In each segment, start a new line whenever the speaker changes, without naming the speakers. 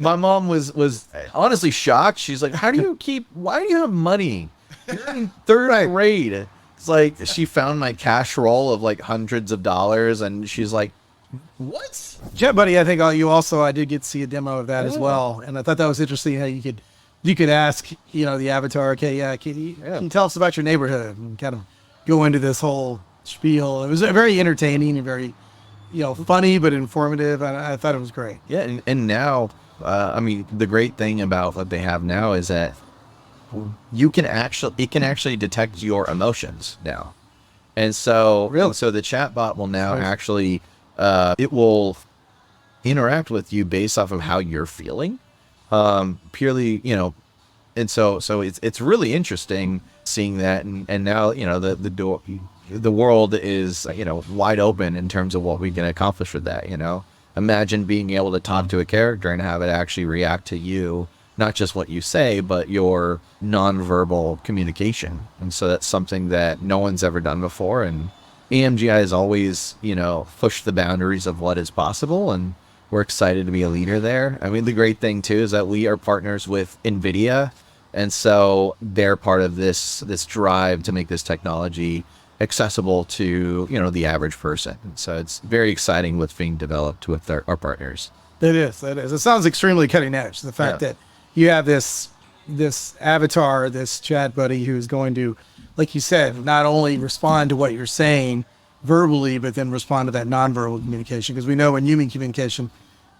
My mom was honestly shocked. She's like, why do you have money? You're in third grade. It's like she found my cash roll of like hundreds of dollars and she's like, what?
ChatBuddy, I think I did get to see a demo of that as well. And I thought that was interesting how you could ask, the avatar, okay, can you tell us about your neighborhood, and kind of go into this whole spiel. It was very entertaining and very, funny, but informative. I thought it was great.
Yeah. And now, the great thing about what they have now is that it can actually detect your emotions now. And so, so the chatbot will now actually, it will interact with you based off of how you're feeling, purely, and so it's really interesting seeing that. And now, the world is, wide open in terms of what we can accomplish with that. Imagine being able to talk to a character and have it actually react to you, not just what you say, but your nonverbal communication. And so that's something that no one's ever done before. And AMGI has always, pushed the boundaries of what is possible. And we're excited to be a leader there. The great thing too is that we are partners with NVIDIA. And so they're part of this drive to make this technology accessible to, the average person. And so it's very exciting what's being developed with our partners.
It is. It sounds extremely cutting edge. The fact that you have this avatar, this chat buddy who's going to, like you said, not only respond to what you're saying verbally, but then respond to that nonverbal communication. Because we know in human communication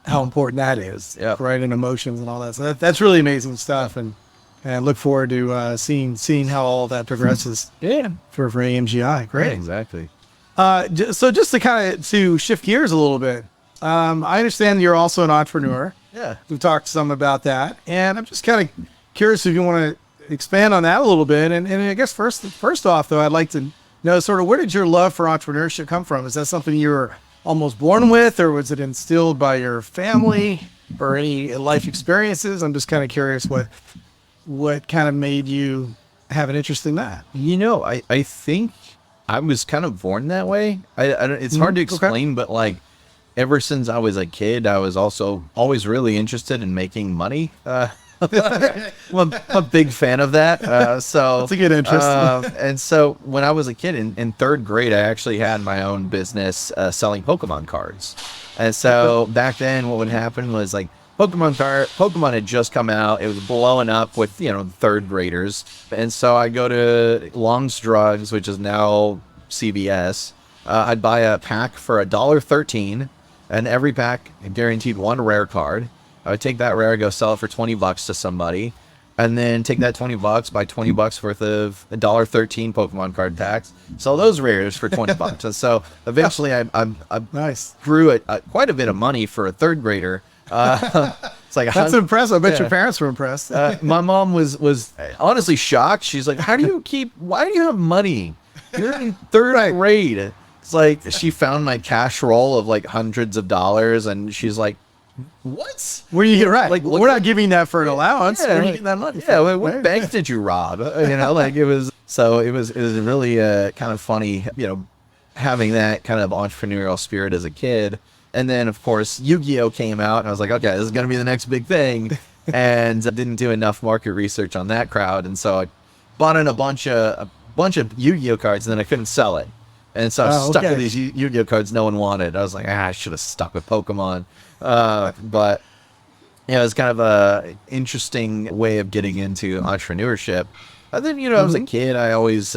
how important that is, right? And emotions and all that. So that's really amazing stuff. And look forward to seeing how all that progresses. For AMGI. Great.
Yeah, exactly.
So just to shift gears a little bit, I understand you're also an entrepreneur.
Yeah.
We've talked some about that, and I'm just kind of curious if you want to expand on that a little bit. And I guess first off, though, I'd like to know sort of where did your love for entrepreneurship come from? Is that something you were almost born with, or was it instilled by your family or any life experiences? I'm just kind of curious what kind of made you have an interest in that.
I think I was kind of born that way. It's hard to explain, but like ever since I was a kid, I was also always really interested in making money. Well, I'm a big fan of that. So
that's a good interest.
And so when I was a kid in third grade, I actually had my own business selling Pokémon cards. And so back then what would happen was like Pokémon had just come out. It was blowing up with, third graders. And so I go to Long's Drugs, which is now CVS. I'd buy a pack for $1.13, and every pack guaranteed one rare card. I would take that rare, go sell it for $20 to somebody, and then take that $20, buy $20 worth of $1.13 Pokemon card packs, sell those rares for $20. And so eventually I
nice.
Grew quite a bit of money for a third grader. It's like
that's impressive. I bet your parents were impressed.
My mom was honestly shocked. She's like, why do you have money? You're in third grade. It's like she found my cash roll of like hundreds of dollars and she's like, what?
Were you right? Like, we're not giving that for an allowance.
Yeah,
we're getting that money.
Yeah, what bank did you rob? Like it was really kind of funny, having that kind of entrepreneurial spirit as a kid. And then, of course, Yu-Gi-Oh came out, and I was like, okay, this is going to be the next big thing. And I didn't do enough market research on that crowd, and so I bought in a bunch of Yu-Gi-Oh cards, and then I couldn't sell it. And so I was stuck with these Yu-Gi-Oh cards no one wanted. I was like, I should have stuck with Pokemon. But it was kind of a interesting way of getting into entrepreneurship. And then, I was a kid. I always,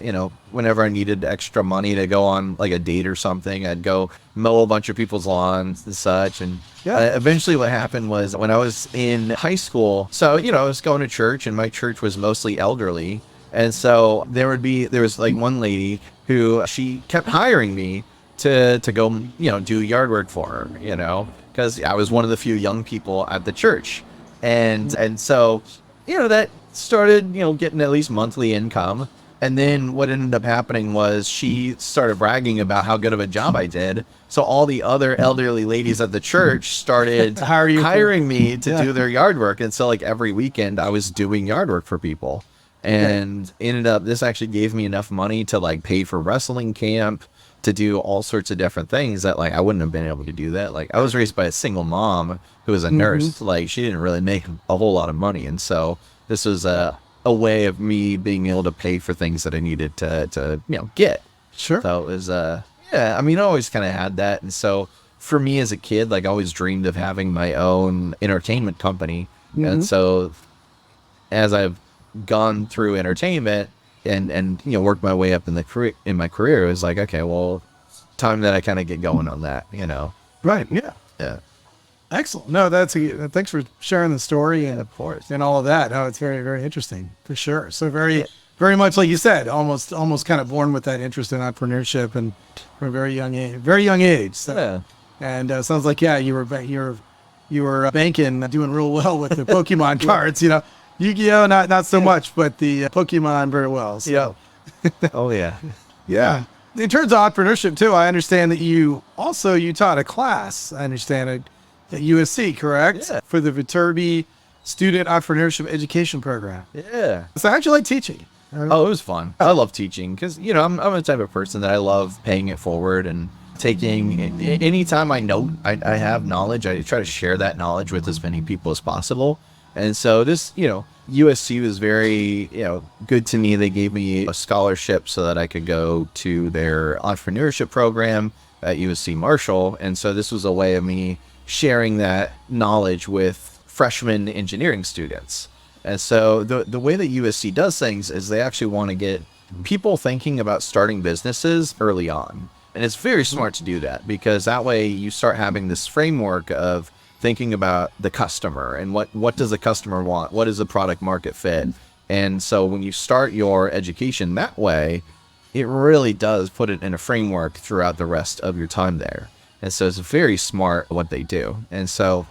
whenever I needed extra money to go on like a date or something, I'd go mow a bunch of people's lawns and such. And eventually what happened was when I was in high school, so, I was going to church and my church was mostly elderly. And so there was like one lady who she kept hiring me to go, do yard work for her, because I was one of the few young people at the church. And so, that started, getting at least monthly income. And then what ended up happening was she started bragging about how good of a job I did. So all the other elderly ladies at the church started hiring me to do their yard work. And so like every weekend I was doing yard work for people. And this actually gave me enough money to like pay for wrestling camp, to do all sorts of different things that like I wouldn't have been able to do that. Like I was raised by a single mom who was a nurse. Like she didn't really make a whole lot of money. And so this was a way of me being able to pay for things that I needed to get.
Sure.
So it was, yeah, I mean, I always kind of had that. And so for me as a kid, like I always dreamed of having my own entertainment company. And so as I've gone through entertainment and worked my way up in my career, it was like, okay, well, time that I kind of get going on that,
Right. Yeah.
Yeah.
Excellent. No, thanks for sharing the story and
Of course.
and all of that. No, it's very, very interesting for sure. So very much like you said, almost kind of born with that interest in entrepreneurship and from a very young age. So,
Yeah.
and sounds like, yeah, you were banking, doing real well with the Pokemon cards, Yu-Gi-Oh, not so much, but the Pokemon very well. So.
Oh yeah.
Yeah. In terms of entrepreneurship too, I understand that you taught a class, I understand it, at USC, correct?
Yeah.
For the Viterbi Student Entrepreneurship Education Program.
Yeah.
So how'd you like teaching?
Oh, it was fun. I love teaching because, I'm the type of person that I love paying it forward and taking anytime I have knowledge, I try to share that knowledge with as many people as possible. And so this, USC was very, good to me. They gave me a scholarship so that I could go to their entrepreneurship program at USC Marshall. And so this was a way of me sharing that knowledge with freshman engineering students. And so the way that USC does things is they actually want to get people thinking about starting businesses early on. And it's very smart to do that because that way you start having this framework of thinking about the customer and what does the customer want? What is the product market fit? And so when you start your education that way, it really does put it in a framework throughout the rest of your time there. And so it's very smart what they do. And so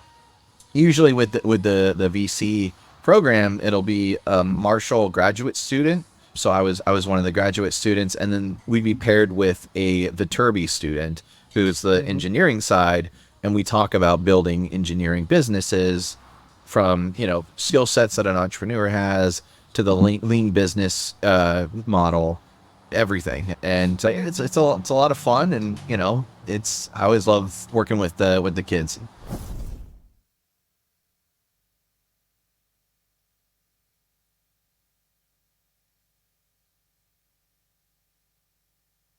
usually with the VC program, it'll be a Marshall graduate student. So I was one of the graduate students, and then we'd be paired with a Viterbi student who's the engineering side. And we talk about building engineering businesses from, skill sets that an entrepreneur has to the lean business model, everything. And it's a lot of fun. And, I always love working with the kids.